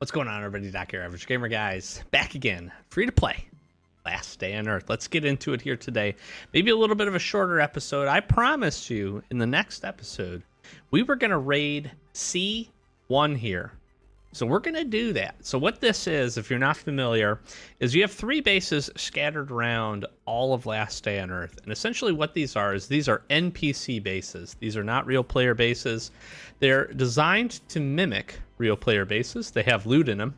What's going on, everybody? Doc here, Average Gamer Guys, back again, free to play. Last Day on Earth. Let's get into it here today. Maybe a little bit of a shorter episode. I promised you in the next episode we were going to raid C1 here. So we're going to do that. So what this is, if you're not familiar, is you have 3 bases scattered around all of Last Day on Earth. And essentially what these are is these are NPC bases. These are not real player bases. They're designed to mimic real player bases. They have loot in them.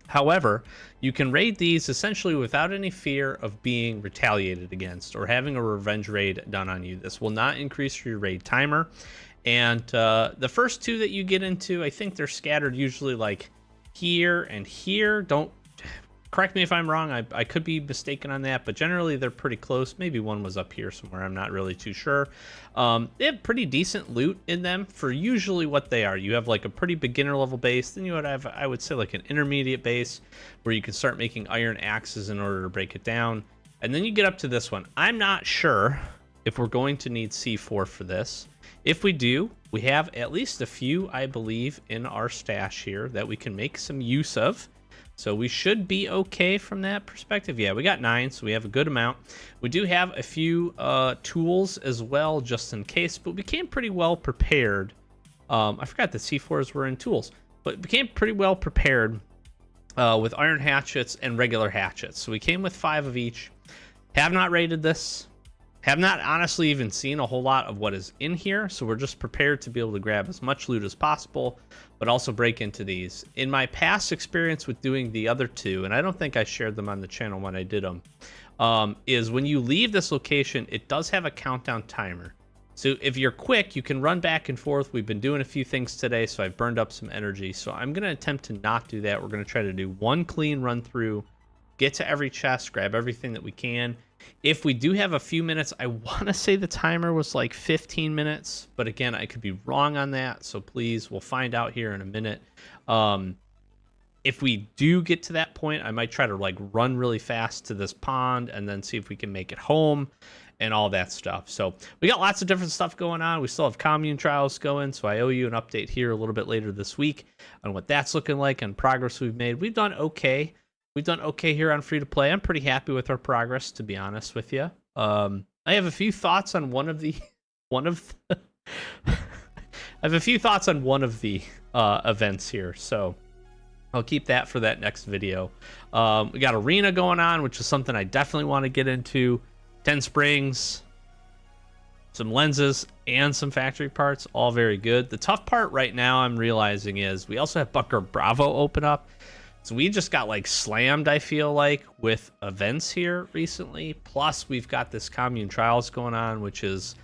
However, you can raid these essentially without any fear of being retaliated against or having a revenge raid done on you. This will not increase your raid timer. And the first 2 that you get into, I think they're scattered usually like here and here. Don't correct me if I'm wrong. I could be mistaken on that, but generally they're pretty close. Maybe one was up here somewhere. I'm not really too sure. They have pretty decent loot in them for usually what they are. You have like a pretty beginner level base. Then you would have, I would say, like an intermediate base where you can start making iron axes in order to break it down. And then you get up to this one. I'm not sure if we're going to need C4 for this. If we do, we have at least a few, I believe, in our stash here that we can make some use of. So we should be okay from that perspective. Yeah, we got 9, so we have a good amount. We do have a few tools as well, just in case, but we came pretty well prepared. I forgot the C4s were in tools, but became pretty well prepared with iron hatchets and regular hatchets. So we came with 5 of each. Have not raided this. Have not honestly even seen a whole lot of what is in here, so we're just prepared to be able to grab as much loot as possible, but also break into these. In my past experience with doing the other 2, and I don't think I shared them on the channel when I did them, is when you leave this location, it does have a countdown timer. So if you're quick, you can run back and forth. We've been doing a few things today, so I've burned up some energy. So I'm going to attempt to not do that. We're going to try to do one clean run through, get to every chest, grab everything that we can. If we do have a few minutes, I want to say the timer was like 15 minutes, but again, I could be wrong on that. So please, we'll find out here in a minute. If we do get to that point, I might try to like run really fast to this pond and then see if we can make it home and all that stuff. So we got lots of different stuff going on. We still have commune trials going. So I owe you an update here a little bit later this week on what that's looking like and progress we've made. We've done okay. We've done okay here on free to play. I'm pretty happy with our progress, to be honest with you. I have a few thoughts on one of the events here, so I'll keep that for that next video. We got arena going on, which is something I definitely want to get into. 10 springs, some lenses, and some factory parts, all very good. The tough part right now I'm realizing is we also have Bunker Bravo open up. So we just got like slammed, I feel like, with events here recently. Plus, we've got this commune trials going on, which is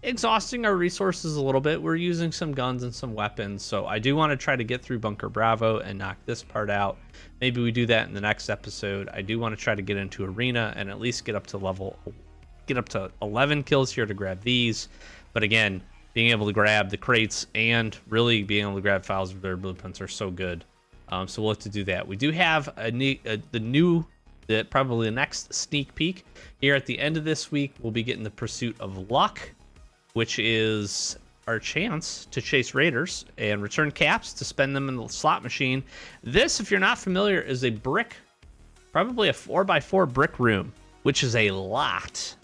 exhausting our resources a little bit. We're using some guns and some weapons. So I do want to try to get through Bunker Bravo and knock this part out. Maybe we do that in the next episode. I do want to try to get into arena and at least get up to 11 kills here to grab these. But again, being able to grab the crates and really being able to grab files of their blueprints are so good. So we'll have to do that. We do have probably the next sneak peek here at the end of this week. We'll be getting the Pursuit of Luck, which is our chance to chase raiders and return caps to spend them in the slot machine. This, if you're not familiar, is a brick, probably a 4x4 brick room, which is a lot.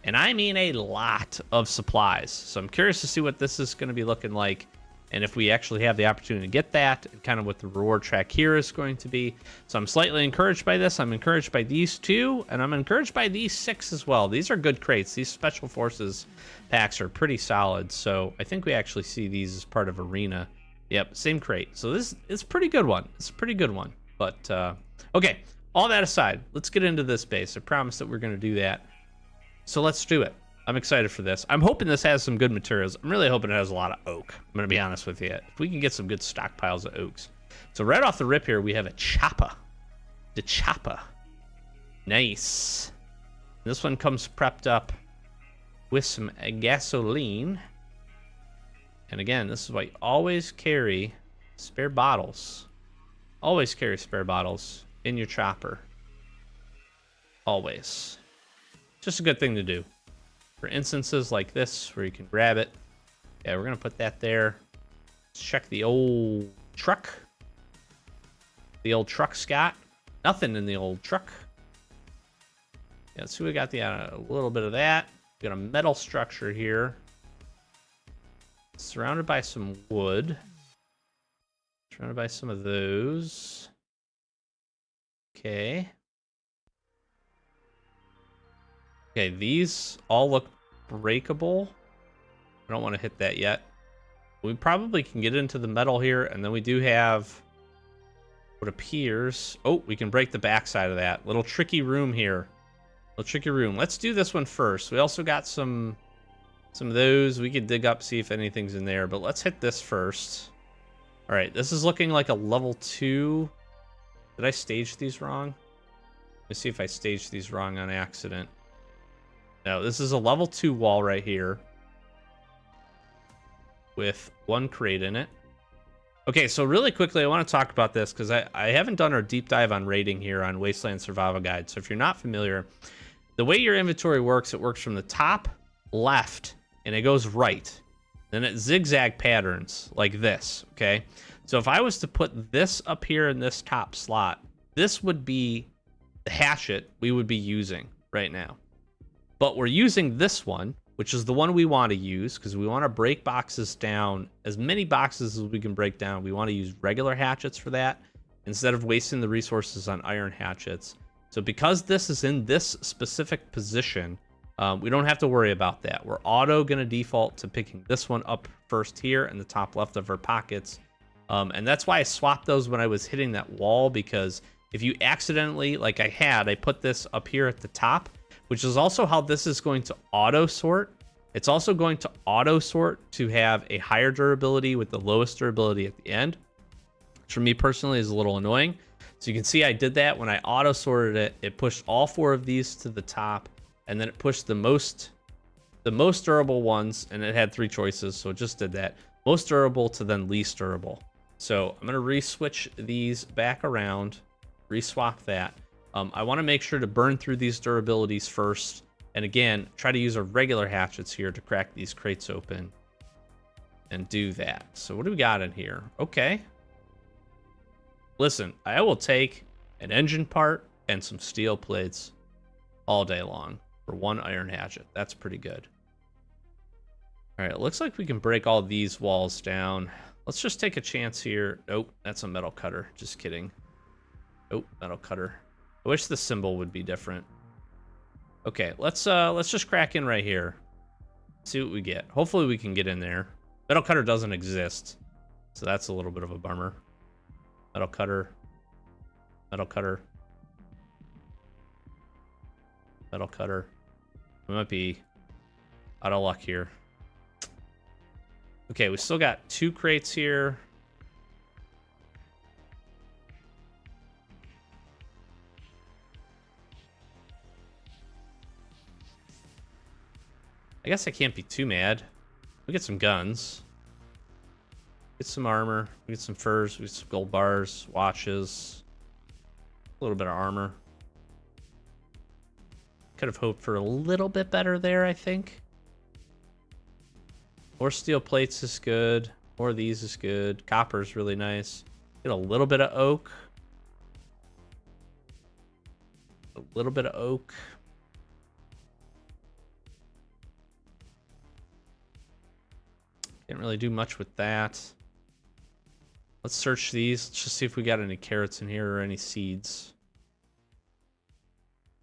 And I mean a lot of supplies. So I'm curious to see what this is going to be looking like. And if we actually have the opportunity to get that, and kind of what the reward track here is going to be. So I'm slightly encouraged by this. I'm encouraged by these 2, and I'm encouraged by these 6 as well. These are good crates. These Special Forces packs are pretty solid. So I think we actually see these as part of Arena. Yep, same crate. So this is a pretty good one. It's a pretty good one. But, okay, all that aside, let's get into this base. I promised that we're going to do that. So let's do it. I'm excited for this. I'm hoping this has some good materials. I'm really hoping it has a lot of oak. I'm going to be honest with you. If we can get some good stockpiles of oaks. So right off the rip here, we have a chopper. The chopper. Nice. This one comes prepped up with some gasoline. And again, this is why you always carry spare bottles. Always carry spare bottles in your chopper. Always. Just a good thing to do. For instances like this, where you can grab it. Yeah, we're going to put that there. Let's check the old truck. The old truck, Scott. Nothing in the old truck. Yeah, let's see, we got a little bit of that. We got a metal structure here. Surrounded by some wood. Surrounded by some of those. Okay. Okay, these all look breakable. I don't want to hit that yet. We probably can get into the metal here, and then we do have what appears... Oh, we can break the backside of that. Little tricky room here. Little tricky room. Let's do this one first. We also got some of those. We could dig up, see if anything's in there, but let's hit this first. All right, this is looking like a level 2. Did I stage these wrong? Let's see if I staged these wrong on accident. No, this is a level 2 wall right here with 1 crate in it. Okay, so really quickly, I want to talk about this because I haven't done our deep dive on raiding here on Wasteland Survival Guide. So if you're not familiar, the way your inventory works, it works from the top, left, and it goes right. Then it zigzag patterns like this, okay? So if I was to put this up here in this top slot, this would be the hatchet we would be using right now. But we're using this one, which is the one we want to use because we want to break boxes down, as many boxes as we can break down. We want to use regular hatchets for that instead of wasting the resources on iron hatchets. So because this is in this specific position, we don't have to worry about that. We're auto going to default to picking this one up first here in the top left of our pockets. And that's why I swapped those when I was hitting that wall, because if you accidentally, like I put this up here at the top, which is also how this is going to auto sort. It's also going to auto sort to have a higher durability with the lowest durability at the end, which for me personally is a little annoying. So you can see I did that when I auto sorted it. It pushed all 4 of these to the top, and then it pushed the most durable ones, and it had 3 choices, so it just did that. Most durable to then least durable. So I'm gonna re-switch these back around, re-swap that. I want to make sure to burn through these durabilities first. And again, try to use our regular hatchets here to crack these crates open and do that. So what do we got in here? Okay. Listen, I will take an engine part and some steel plates all day long for 1 iron hatchet. That's pretty good. All right, it looks like we can break all these walls down. Let's just take a chance here. Nope, that's a metal cutter. Just kidding. Nope, metal cutter. I wish the symbol would be different. Okay, let's just crack in right here. See what we get. Hopefully we can get in there. Metal cutter doesn't exist, so that's a little bit of a bummer. Metal cutter. Metal cutter. Metal cutter. We might be out of luck here. Okay, we still got 2 crates here. I guess I can't be too mad. We get some guns. Get some armor. We get some furs. We get some gold bars, watches. A little bit of armor. Could have hoped for a little bit better there, I think. More steel plates is good. More of these is good. Copper is really nice. Get a little bit of oak. A little bit of oak. Didn't really do much with that. Let's search these. Let's just see if we got any carrots in here or any seeds.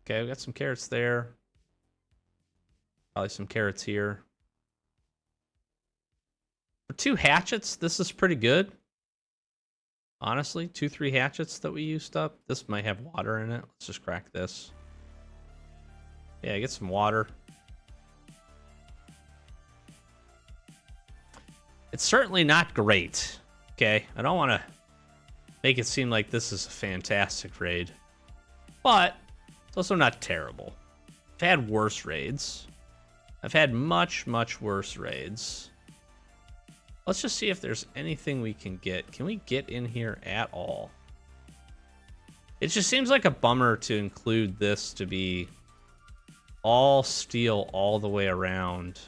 Okay, we got some carrots there. Probably some carrots here. For 2 hatchets, this is pretty good. Honestly, 2-3 hatchets that we used up. This might have water in it. Let's just crack this. Yeah, get some water. It's certainly not great, okay? I don't want to make it seem like this is a fantastic raid, but it's also not terrible. I've had worse raids. I've had much, much worse raids. Let's just see if there's anything we can get. Can we get in here at all? It just seems like a bummer to include this to be all steel all the way around.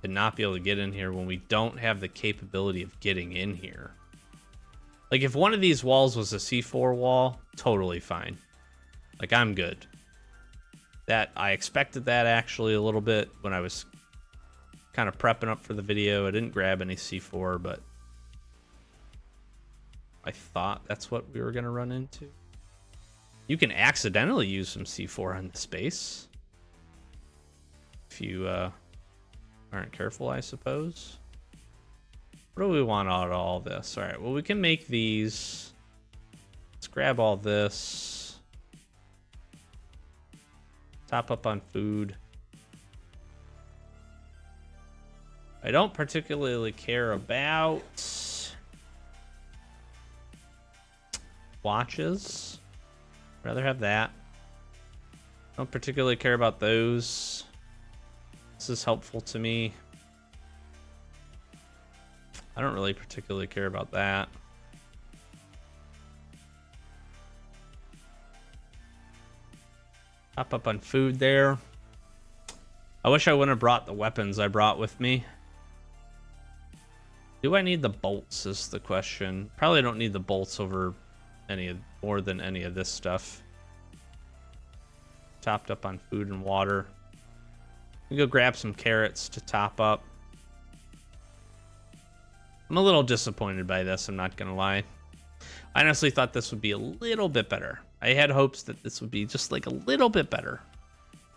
And not be able to get in here when we don't have the capability of getting in here. Like, if one of these walls was a C4 wall, totally fine. Like, I'm good. That, I expected that actually a little bit when I was kind of prepping up for the video. I didn't grab any C4, but I thought that's what we were going to run into. You can accidentally use some C4 on the space if you aren't careful, I suppose. What do we want out of all this? All right, well, we can make these. Let's grab all this. Top up on food. I don't particularly care about watches. Rather have that. Don't particularly care about those. This is helpful to me. I don't really particularly care about that. Top up on food there. I wish I wouldn't have brought the weapons I brought with me. Do I need the bolts is the question. Probably don't need the bolts over more than any of this stuff. Topped up on food and water. We go grab some carrots to top up. I'm a little disappointed by this, I'm not gonna lie. I honestly thought this would be a little bit better. I had hopes that this would be just like a little bit better.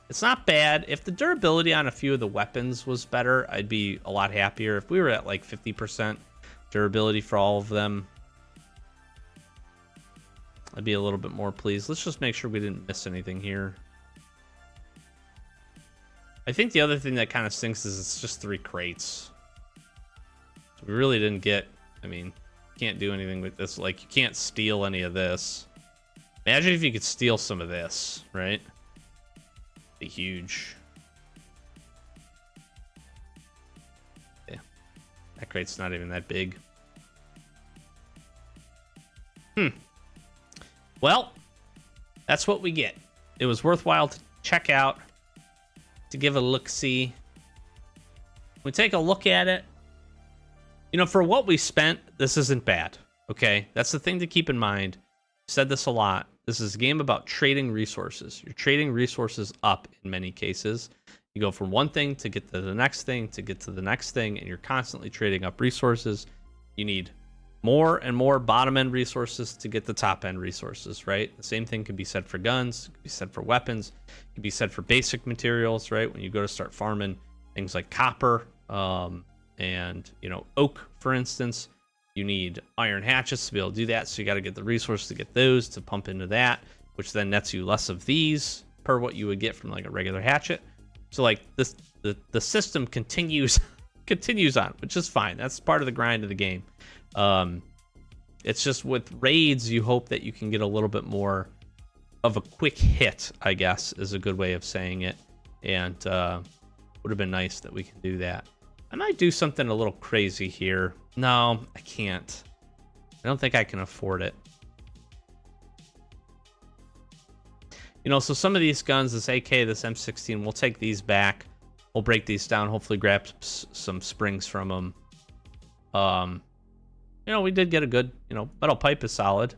It's not bad. If the durability on a few of the weapons was better, I'd be a lot happier. If we were at like 50% durability for all of them, I'd be a little bit more pleased. Let's just make sure we didn't miss anything here. I think the other thing that kind of stinks is it's just 3 crates. So we really didn't get, I mean, can't do anything with this. Like, you can't steal any of this. Imagine if you could steal some of this, right? Be huge. Yeah, that crate's not even that big. Well, that's what we get. It was worthwhile to check out, to give a look-see. We take a look at it. You know, for what we spent, this isn't bad, okay? That's the thing to keep in mind. I've said this a lot. This is a game about trading resources. You're trading resources up in many cases. You go from one thing to get to the next thing, to get to the next thing, and you're constantly trading up resources. You need more and more bottom-end resources to get the top-end resources, right? The same thing can be said for guns, can be said for weapons, can be said for basic materials, right? When you go to start farming things like copper, and, you know, oak, for instance, you need iron hatchets to be able to do that. So you got to get the resources to get those to pump into that, which then nets you less of these per what you would get from like a regular hatchet. So like this, the system continues on, which is fine. That's part of the grind of the game. It's just with raids, you hope that you can get a little bit more of a quick hit, I guess, is a good way of saying it. And would have been nice that we can do that. I might do something a little crazy here. No, I can't. I don't think I can afford it. You know, so some of these guns, this AK, this M16, we'll take these back. We'll break these down, hopefully grab some springs from them. You know, we did get a good, you know, metal pipe is solid.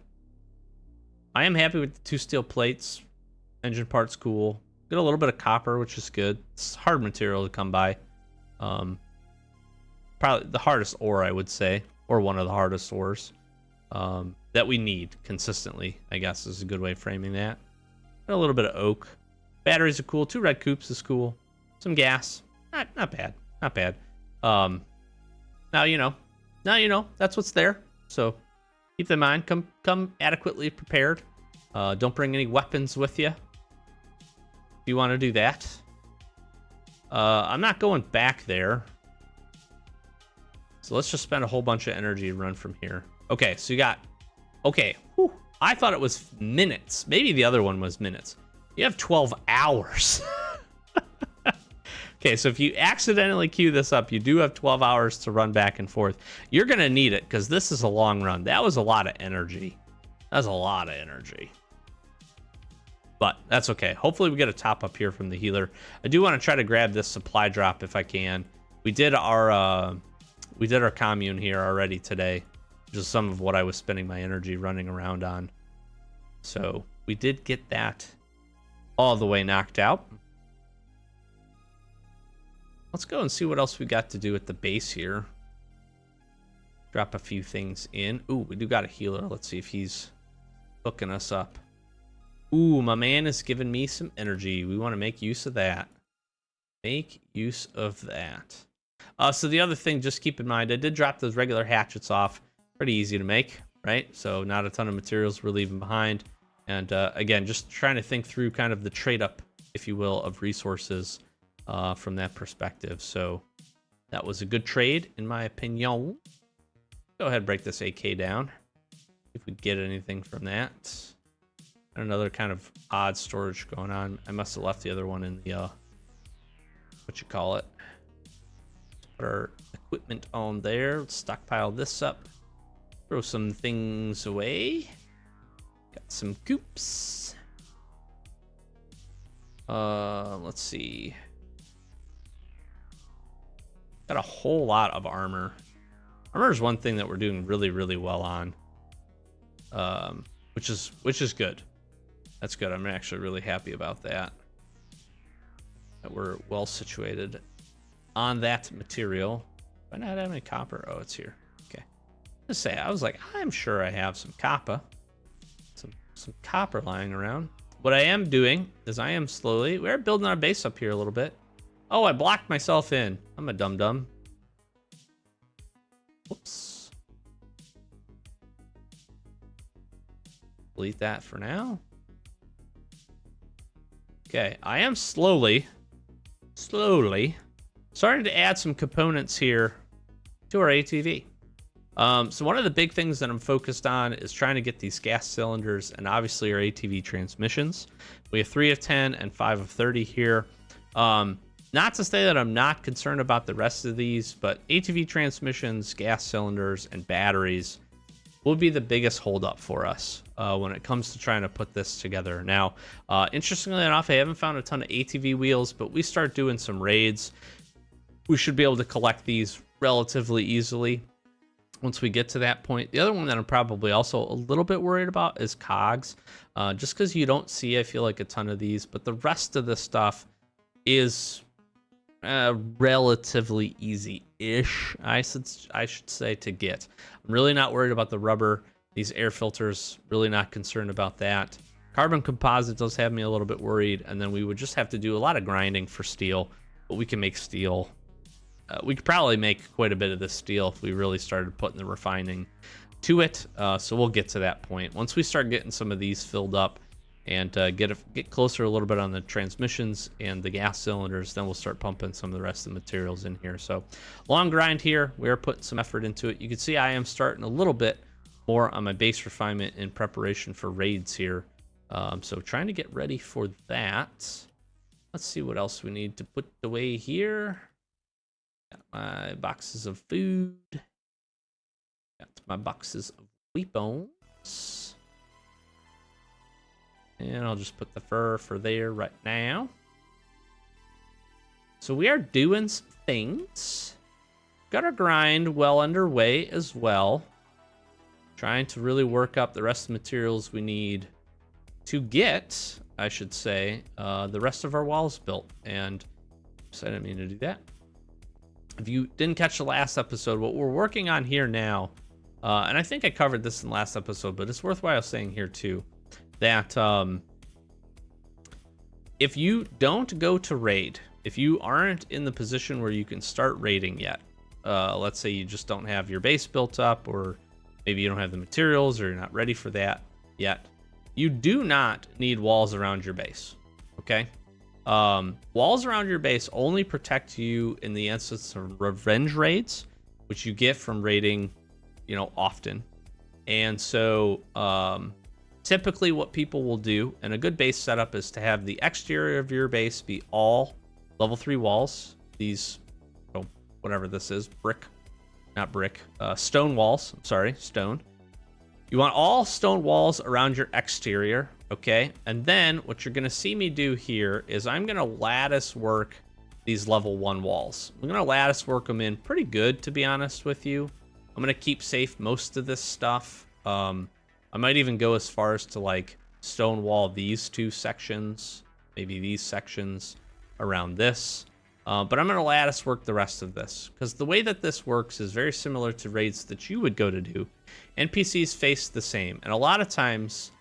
I am happy with the 2 steel plates. Engine parts cool. Get a little bit of copper, which is good. It's hard material to come by. Probably the hardest ore, I would say, or one of the hardest ores that we need consistently, I guess, is a good way of framing that. A little bit of oak. Batteries are cool. 2 red coops is cool. Some gas. Not bad. Not bad. Now you know that's what's there. So keep that in mind. Come adequately prepared. Don't bring any weapons with you if you want to do that. I'm not going back there. So let's just spend a whole bunch of energy and run from here. Okay, so you got... Okay, whew, I thought it was minutes. Maybe the other one was minutes. You have 12 hours. Okay, so if you accidentally queue this up, you do have 12 hours to run back and forth. You're going to need it because this is a long run. That was a lot of energy. That's a lot of energy. But that's okay. Hopefully we get a top up here from the healer. I do want to try to grab this supply drop if I can. We did our commune here already today. which is some of what I was spending my energy running around on. So we did get that all the way knocked out. Let's go and see what else we got to do at the base here. Drop a few things in. Ooh, we do got a healer. Let's see if he's hooking us up. Ooh, my man is giving me some energy. We want to make use of that. Make use of that. So the other thing, just keep in mind, I did drop those regular hatchets off. Pretty easy to make, right? So not a ton of materials we're leaving behind. And again, just trying to think through kind of the trade up, if you will, of resources from that perspective. So that was a good trade, in my opinion. Go ahead and break this AK down. If we get anything from that. Another kind of odd storage going on. I must have left the other one in the, what you call it. Put our equipment on there. Let's stockpile this up. Throw some things away. Got some coops. Let's see. Got a whole lot of armor. Armor is one thing that we're doing really, really well on. Which is good. That's good. I'm actually really happy about that. That we're well situated on that material. Do I not have any copper? Oh, it's here. Okay. Just say, I was like, I'm sure I have some copper. Some copper lying around. What I am doing is I am slowly, we're building our base up here a little bit. Oh, I blocked myself in. I'm a dum-dum. Whoops. Delete that for now. Okay, I am slowly starting to add some components here to our ATV. So one of the big things that I'm focused on is trying to get these gas cylinders and obviously our ATV transmissions. We have 3 of 10 and 5 of 30 here. Not to say that I'm not concerned about the rest of these, but ATV transmissions, gas cylinders, and batteries will be the biggest holdup for us when it comes to trying to put this together. Now, interestingly enough, I haven't found a ton of ATV wheels, but we start doing some raids. We should be able to collect these relatively easily once we get to that point. The other one that I'm probably also a little bit worried about is cogs, just because you don't see, I feel like, a ton of these, but the rest of the stuff is relatively easy-ish, I should say, to get. I'm really not worried about the rubber. These air filters, really not concerned about that. Carbon composite does have me a little bit worried, and then we would just have to do a lot of grinding for steel, but we can make steel. We could probably make quite a bit of this steel if we really started putting the refining to it, so we'll get to that point. Once we start getting some of these filled up, and get closer a little bit on the transmissions and the gas cylinders, then we'll start pumping some of the rest of the materials in here. So long grind here. We are putting some effort into it. You can see I am starting a little bit more on my base refinement in preparation for raids here. So trying to get ready for that. Let's see what else we need to put away here. Got my boxes of food. Got my boxes of weapons. And I'll just put the fur for there right now. So we are doing some things. Got our grind well underway as well. Trying to really work up the rest of the materials we need to get, I should say, the rest of our walls built. And oops, I didn't mean to do that. If you didn't catch the last episode, what we're working on here now, and I think I covered this in the last episode, but it's worthwhile saying here too, that if you don't go to raid, if you aren't in the position where you can start raiding yet, let's say you just don't have your base built up, or maybe you don't have the materials, or you're not ready for that yet, you do not need walls around your base, okay? Walls around your base only protect you in the instance of revenge raids, which you get from raiding, often. And so, typically what people will do, and a good base setup, is to have the exterior of your base be all level 3 walls. These, whatever this is, stone walls. I'm sorry, stone. You want all stone walls around your exterior, okay? And then what you're gonna see me do here is I'm gonna lattice work these level 1 walls. I'm gonna lattice work them in pretty good, to be honest with you. I'm I'm going to keep safe most of this stuff. I might even go as far as to like stone wall these 2 sections, maybe these sections around this. But I'm going to lattice work the rest of this, because the way that this works is very similar to raids that you would go to do. NPCs face the same, and a lot of times,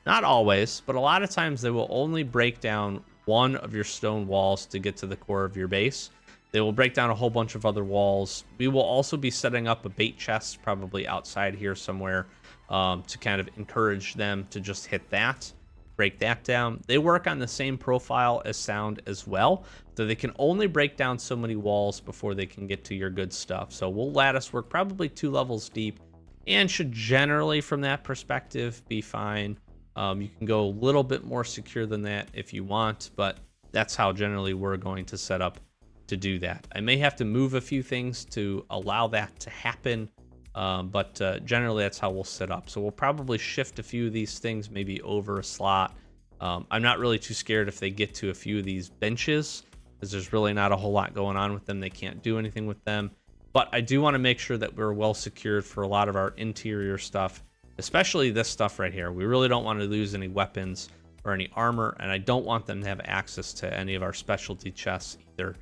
not always, but a lot of times they will only break down one of your stone walls to get to the core of your base. They will break down a whole bunch of other walls. We will also be setting up a bait chest probably outside here somewhere to kind of encourage them to just hit that, break that down. They work on the same profile as sound as well, so they can only break down so many walls before they can get to your good stuff. So we'll lattice work probably 2 levels deep, and should generally, from that perspective, be fine. You can go a little bit more secure than that if you want, but that's how generally we're going to set up to do that. I may have to move a few things to allow that to happen, but generally that's how we'll set up. So we'll probably shift a few of these things maybe over a slot. I'm not really too scared if they get to a few of these benches, because there's really not a whole lot going on with them. They can't do anything with them. But I do want to make sure that we're well secured for a lot of our interior stuff, especially this stuff right here. We really don't want to lose any weapons or any armor, and I don't want them to have access to any of our specialty chests either.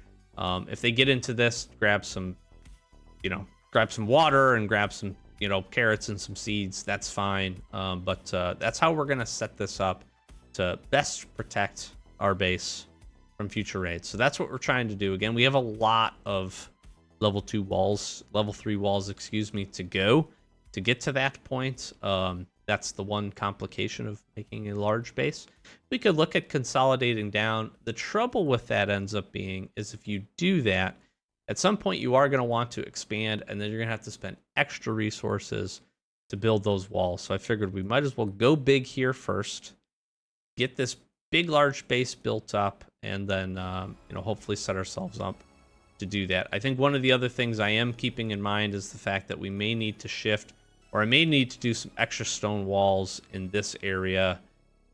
If they get into this, grab some water and grab some, carrots and some seeds. That's fine. But that's how we're going to set this up to best protect our base from future raids. So that's what we're trying to do. Again, we have a lot of level 3 walls, to go to get to that point. That's the one complication of making a large base. We could look at consolidating down. The trouble with that ends up being is if you do that, at some point you are going to want to expand, and then you're going to have to spend extra resources to build those walls. So I figured we might as well go big here first, get this big, large base built up, and then, hopefully set ourselves up to do that. I think one of the other things I am keeping in mind is the fact that we may need to shift, or I may need to do some extra stone walls in this area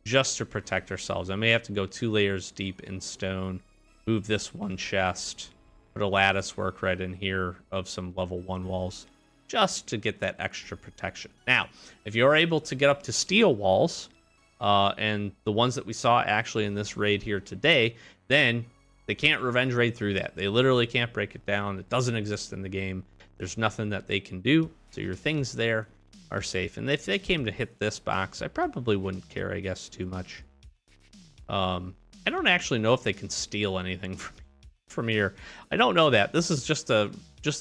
just to protect ourselves. I may have to go 2 layers deep in stone, move this one chest, put a lattice work right in here of some level 1 walls, just to get that extra protection. Now, if you're able to get up to steel walls, and the ones that we saw actually in this raid here today, then they can't revenge raid through that. They literally can't break it down. It doesn't exist in the game. There's nothing that they can do. So your things there are safe. And if they came to hit this box, I probably wouldn't care, I guess, too much. I don't actually know if they can steal anything from here. I don't know that. This is just a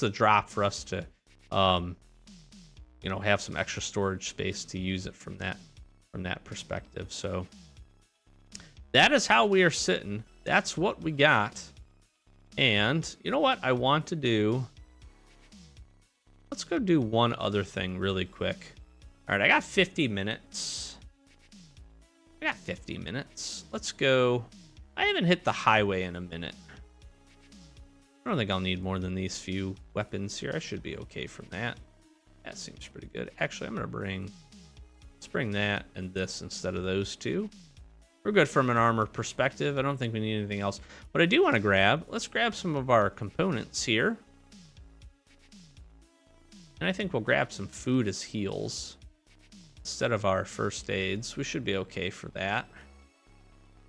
drop for us to, have some extra storage space to use it from that perspective. So that is how we are sitting. That's what we got. And you know what I want to do? Let's go do one other thing really quick. All right, I got 50 minutes. Let's go. I haven't hit the highway in a minute. I don't think I'll need more than these few weapons here. I should be okay from that. That seems pretty good. Actually, I'm gonna let's bring that and this instead of those 2. We're good from an armor perspective. I don't think we need anything else. What I do want to grab, let's grab some of our components here. And I think we'll grab some food as heals instead of our first aids. We should be okay for that.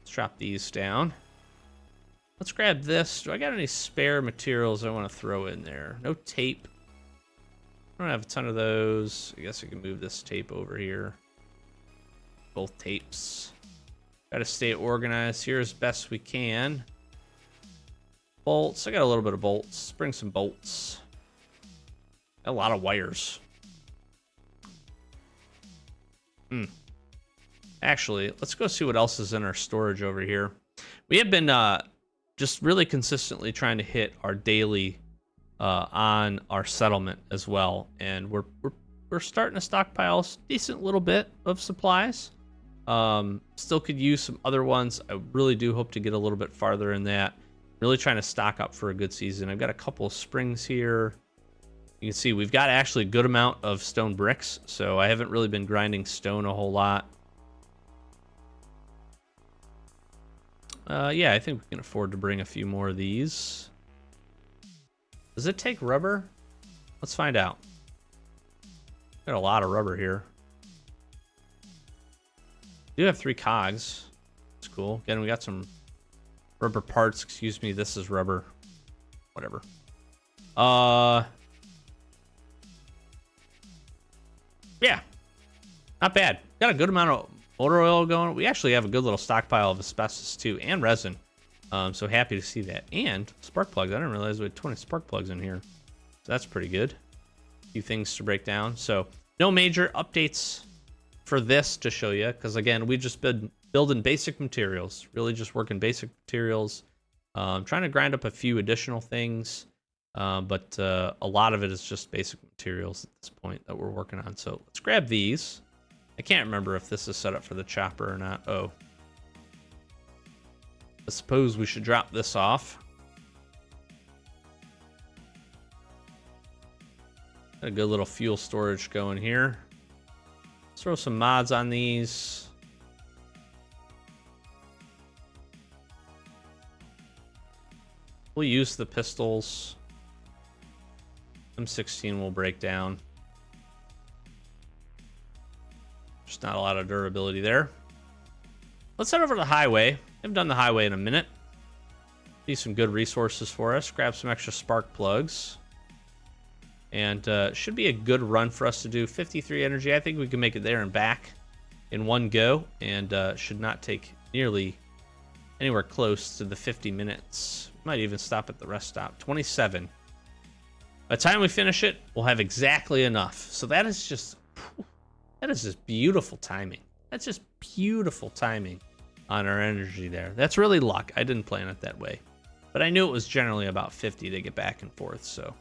Let's drop these down. Let's grab this. Do I got any spare materials I want to throw in there? No tape. I don't have a ton of those. I guess I can move this tape over here. Both tapes. Got to stay organized here as best we can. Bolts. I got a little bit of bolts. Let's bring some bolts. A lot of wires. Actually, let's go see what else is in our storage over here. We have been just really consistently trying to hit our daily on our settlement as well, and we're starting to stockpile a decent little bit of supplies. Still could use some other ones. I really do hope to get a little bit farther in that. Really trying to stock up for a good season. I've got a couple of springs here. You can see we've got actually a good amount of stone bricks, so I haven't really been grinding stone a whole lot. Yeah, I think we can afford to bring a few more of these. Does it take rubber? Let's find out. Got a lot of rubber here. We do have 3 cogs. That's cool. Again, we got some rubber parts. Excuse me, this is rubber. Whatever. Yeah. Not bad. Got a good amount of motor oil going. We actually have a good little stockpile of asbestos too, and resin. So happy to see that. And spark plugs. I didn't realize we had 20 spark plugs in here. So that's pretty good. A few things to break down. So no major updates for this to show you, because again, we've just been building basic materials, really just working basic materials, trying to grind up a few additional things, but a lot of it is just basic materials at this point that we're working on. So let's grab these. I can't remember if this is set up for the chopper or not. Oh, I suppose we should drop this off. Got a good little fuel storage going here. Let's throw some mods on these. We'll use the pistols. M16 will break down. Just not a lot of durability there. Let's head over to the highway. I haven't done the highway in a minute. See some good resources for us. Grab some extra spark plugs. And should be a good run for us to do. 53 energy. I think we can make it there and back in one go. And should not take nearly anywhere close to the 50 minutes. Might even stop at the rest stop. 27. By the time we finish it, we'll have exactly enough. So that is just beautiful timing. That's just beautiful timing on our energy there. That's really luck. I didn't plan it that way. But I knew it was generally about 50 to get back and forth, so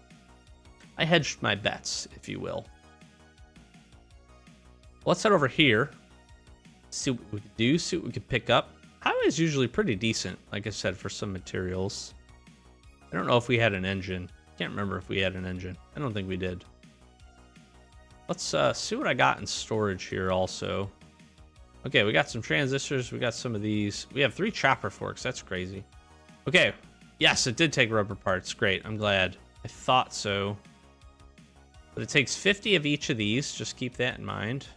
I hedged my bets, if you will. Let's head over here. See what we can do, see what we can pick up. Highway is usually pretty decent, like I said, for some materials. I don't know if we had an engine. Can't remember if we had an engine. I don't think we did. Let's see what I got in storage here also. Okay, we got some transistors. We got some of these. We have 3 chopper forks. That's crazy. Okay. Yes, it did take rubber parts. Great. I'm glad. I thought so. But it takes 50 of each of these. Just keep that in mind.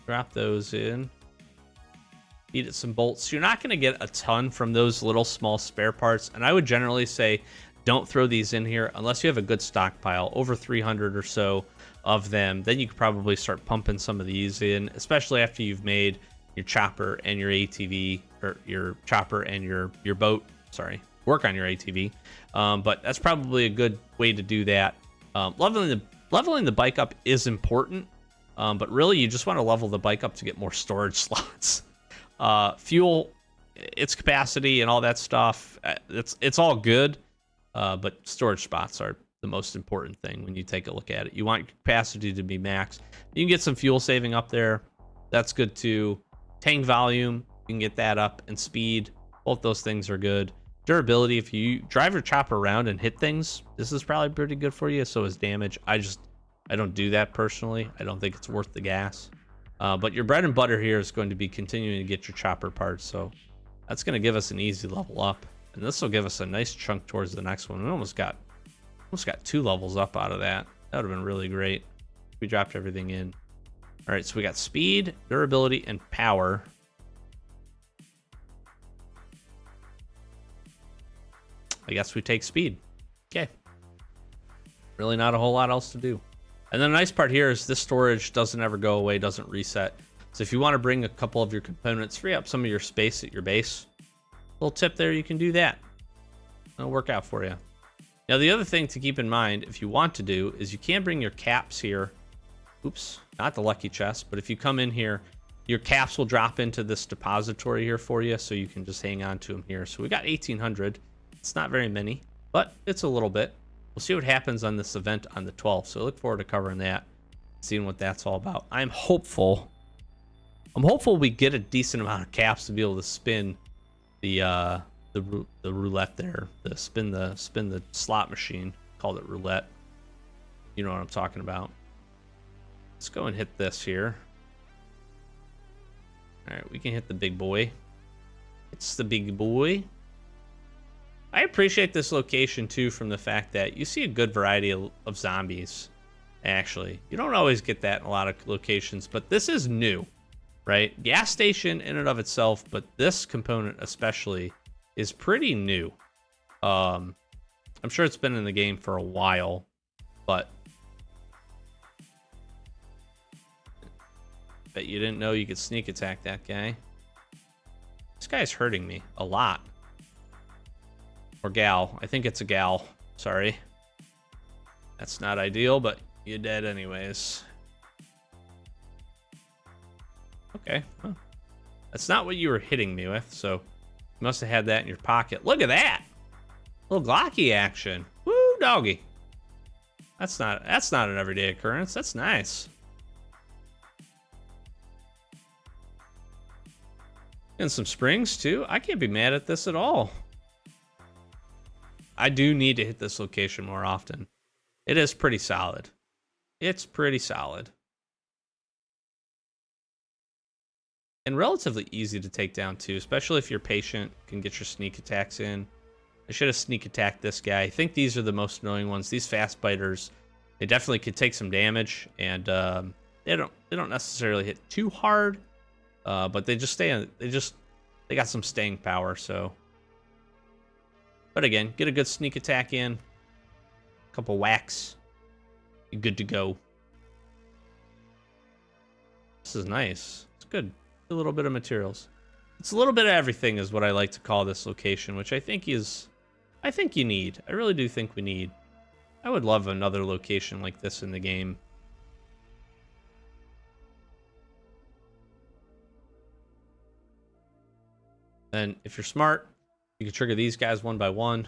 Drop those in. Feed it some bolts. You're not going to get a ton from those little small spare parts. And I would generally say don't throw these in here unless you have a good stockpile, over 300 or so of them. Then you could probably start pumping some of these in, especially after you've made your chopper and your ATV, or your chopper and your boat. Sorry, work on your ATV. But that's probably a good way to do that. Leveling the bike up is important, but really you just want to level the bike up to get more storage slots. Fuel, its capacity and all that stuff, it's all good, but storage spots are the most important thing when you take a look at it. You want your capacity to be max. You can get some fuel saving up there. That's good too. Tank volume, you can get that up, and speed. Both those things are good. Durability, if you drive your chopper around and hit things, this is probably pretty good for you. So is damage. I don't do that personally. I don't think it's worth the gas. But your bread and butter here is going to be continuing to get your chopper parts. So that's going to give us an easy level up. And this will give us a nice chunk towards the next one. We almost got 2 levels up out of that. That would have been really great if we dropped everything in. All right, so we got speed, durability, and power. I guess we take speed. Okay. Really not a whole lot else to do. And then the nice part here is this storage doesn't ever go away, doesn't reset. So if you want to bring a couple of your components, free up some of your space at your base, little tip there, you can do that. It'll work out for you. Now, the other thing to keep in mind, if you want to do, is you can bring your caps here. Oops, not the lucky chest, but if you come in here, your caps will drop into this depository here for you, so you can just hang on to them here. So we got 1,800. It's not very many, but it's a little bit. We'll see what happens on this event on the 12th, so I look forward to covering that, seeing what that's all about. I'm hopeful we get a decent amount of caps to be able to spin the roulette there, spin the slot machine. Called it roulette. You know what I'm talking about. Let's go and hit this here. All right, we can hit the big boy. It's the big boy. I appreciate this location too, from the fact that you see a good variety of zombies actually. You don't always get that in a lot of locations, but this is new, right? Gas station in and of itself, but this component especially is pretty new. I'm sure it's been in the game for a while, but bet you didn't know you could sneak attack that guy. This guy's hurting me a lot. Or gal. I think it's a gal. Sorry. That's not ideal, but you're dead anyways. Okay. Well, that's not what you were hitting me with, so you must have had that in your pocket. Look at that! Little Glocky action. Woo, doggy. That's not an everyday occurrence. That's nice. And some springs too. I can't be mad at this at all. I do need to hit this location more often. It is pretty solid. It's pretty solid. And relatively easy to take down too, especially if you're patient, can get your sneak attacks in. I should have sneak attacked this guy. I think these are the most annoying ones. These fast biters, they definitely could take some damage, and they don't necessarily hit too hard, but they just stay on. They got some staying power. So, but again, get a good sneak attack in, a couple whacks, you're good to go. This is nice. It's good. A little bit of materials. It's a little bit of everything is what I like to call this location, which I think you need. I really do think we need. I would love another location like this in the game. And if you're smart, you can trigger these guys one by one.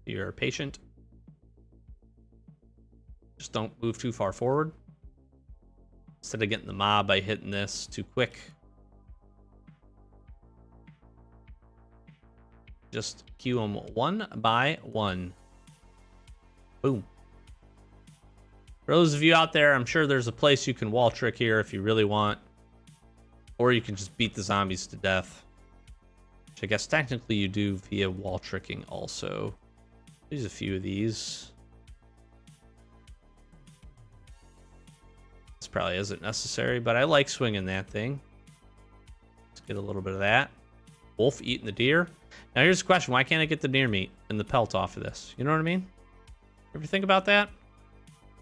If you're patient, just don't move too far forward. Instead of getting the mob by hitting this too quick. Just queue them one by one. Boom. For those of you out there, I'm sure there's a place you can wall trick here if you really want. Or you can just beat the zombies to death. Which I guess technically you do via wall tricking also. There's a few of these. This probably isn't necessary, but I like swinging that thing. Let's get a little bit of that. Wolf eating the deer. Now here's the question. Why can't I get the deer meat and the pelt off of this? You know what I mean? Ever think about that?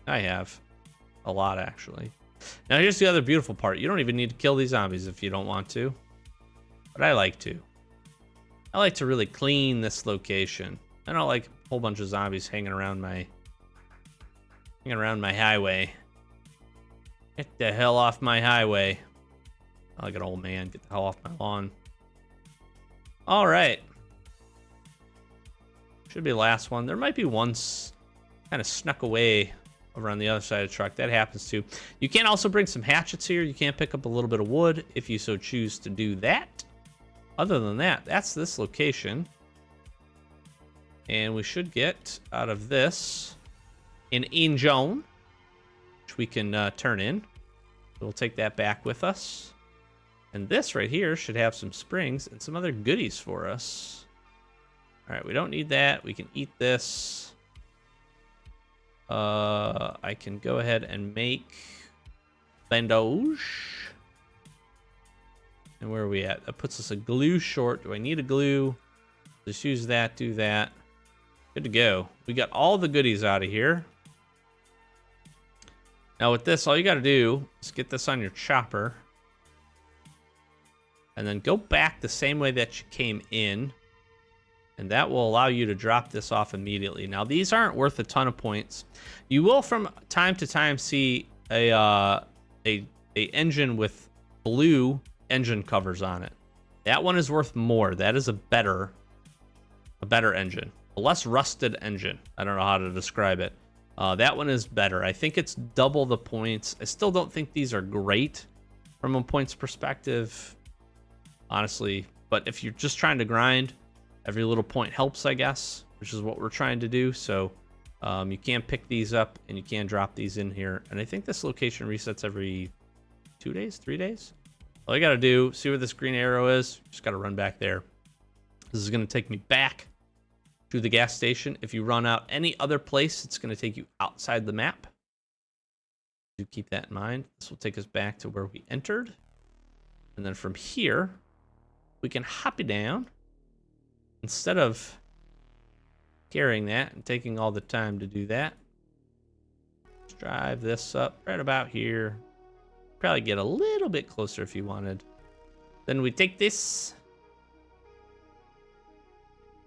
I have. A lot, actually. Now here's the other beautiful part. You don't even need to kill these zombies if you don't want to. But I like to. I like to really clean this location. I don't like a whole bunch of zombies hanging around my highway. Get the hell off my highway. I like an old man. Get the hell off my lawn. All right. Should be the last one. There might be one kind of snuck away over on the other side of the truck. That happens too. You can also bring some hatchets here. You can pick up a little bit of wood if you so choose to do that. Other than that, that's this location. And we should get out of this an engine, which we can turn in. We'll take that back with us. And this right here should have some springs and some other goodies for us. All right, we don't need that. We can eat this. I can go ahead and make bandage. And where are we at? That puts us a glue short. Do I need a glue? Just use that, do that. Good to go. We got all the goodies out of here. Now with this, all you got to do is get this on your chopper. And then go back the same way that you came in. And that will allow you to drop this off immediately. Now, these aren't worth a ton of points. You will from time to time see a engine with blue engine covers on it. That one is worth more. That is a better engine. A less rusted engine. I don't know how to describe it. That one is better. I think it's double the points. I still don't think these are great from a points perspective, honestly. But if you're just trying to grind, every little point helps, I guess, which is what we're trying to do. So you can pick these up and you can drop these in here. And I think this location resets every 2 days, 3 days. All you got to do, see where this green arrow is. Just got to run back there. This is going to take me back to the gas station. If you run out any other place, it's going to take you outside the map. Do keep that in mind. This will take us back to where we entered. And then from here, we can hop it down. Instead of carrying that and taking all the time to do that, let's drive this up right about here. Probably get a little bit closer if you wanted. Then we take this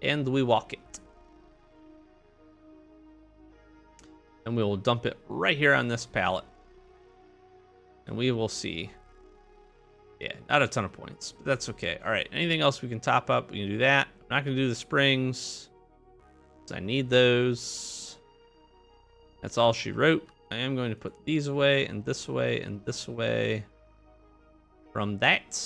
and we walk it. And we will dump it right here on this pallet. And we will see. Yeah, not a ton of points, but that's okay. All right, anything else we can top up? We can do that. I'm not going to do the springs, because I need those. That's all she wrote. I am going to put these away, and this away, and this away from that.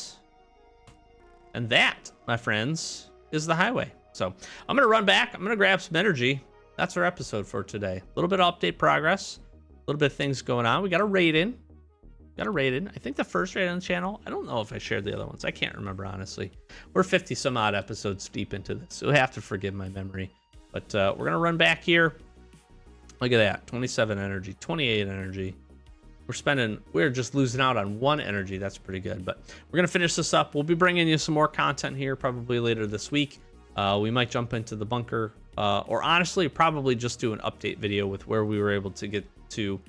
And that, my friends, is the highway. So I'm going to run back. I'm going to grab some energy. That's our episode for today. A little bit of update progress, a little bit of things going on. We got a raid in. I think the first raid on the channel. I don't know if I shared the other ones. I can't remember, honestly. We're 50 some odd episodes deep into this, so you'll have to forgive my memory. But we're going to run back here. Look at that. 27 energy, 28 energy. We're just losing out on 1 energy. That's pretty good. But we're going to finish this up. We'll be bringing you some more content here probably later this week. We might jump into the bunker, or honestly, probably just do an update video with where we were able to get to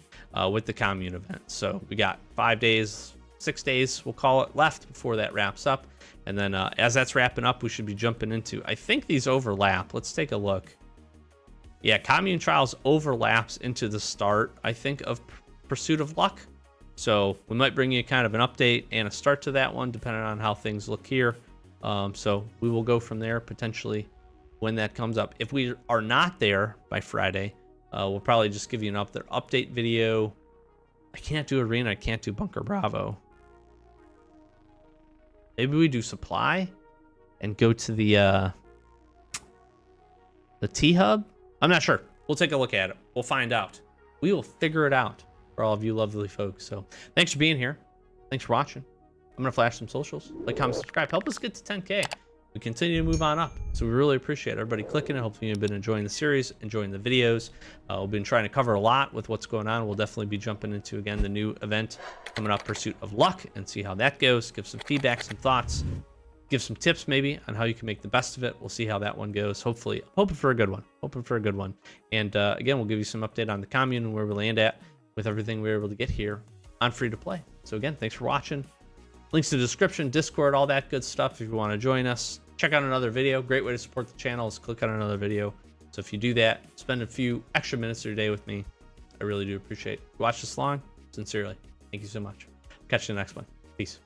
with the commune event. So we got 5 days, 6 days, we'll call it, left before that wraps up. And then as that's wrapping up, we should be jumping into, I think these overlap. Let's take a look. Yeah, commune trials overlaps into the start, I think, of Pursuit of Luck. So we might bring you kind of an update and a start to that one, depending on how things look here. So we will go from there potentially when that comes up. If we are not there by Friday, we'll probably just give you an update video. I can't do arena. I can't do Bunker Bravo. Maybe we do supply and go to the T-Hub. I'm not sure. We'll take a look at it. We'll find out. We will figure it out for all of you lovely folks. So thanks for being here. Thanks for watching. I'm going to flash some socials. Like, comment, subscribe. Help us get to 10K. We continue to move on up. So we really appreciate everybody clicking. Hopefully you've been enjoying the series, enjoying the videos. We've been trying to cover a lot with what's going on. We'll definitely be jumping into, again, the new event coming up, Pursuit of Luck, and see how that goes. Give some feedback, some thoughts. Give some tips maybe on how you can make the best of it. We'll see how that one goes. Hopefully, hoping for a good one. And again, we'll give you some update on the commune and where we land at with everything we were able to get here on Free to Play. So again, thanks for watching. Links in the description, Discord, all that good stuff if you want to join us. Check out another video. Great way to support the channel is click on another video. So if you do that, spend a few extra minutes of your day with me. I really do appreciate it. Watch this long, sincerely. Thank you so much. Catch you in the next one. Peace.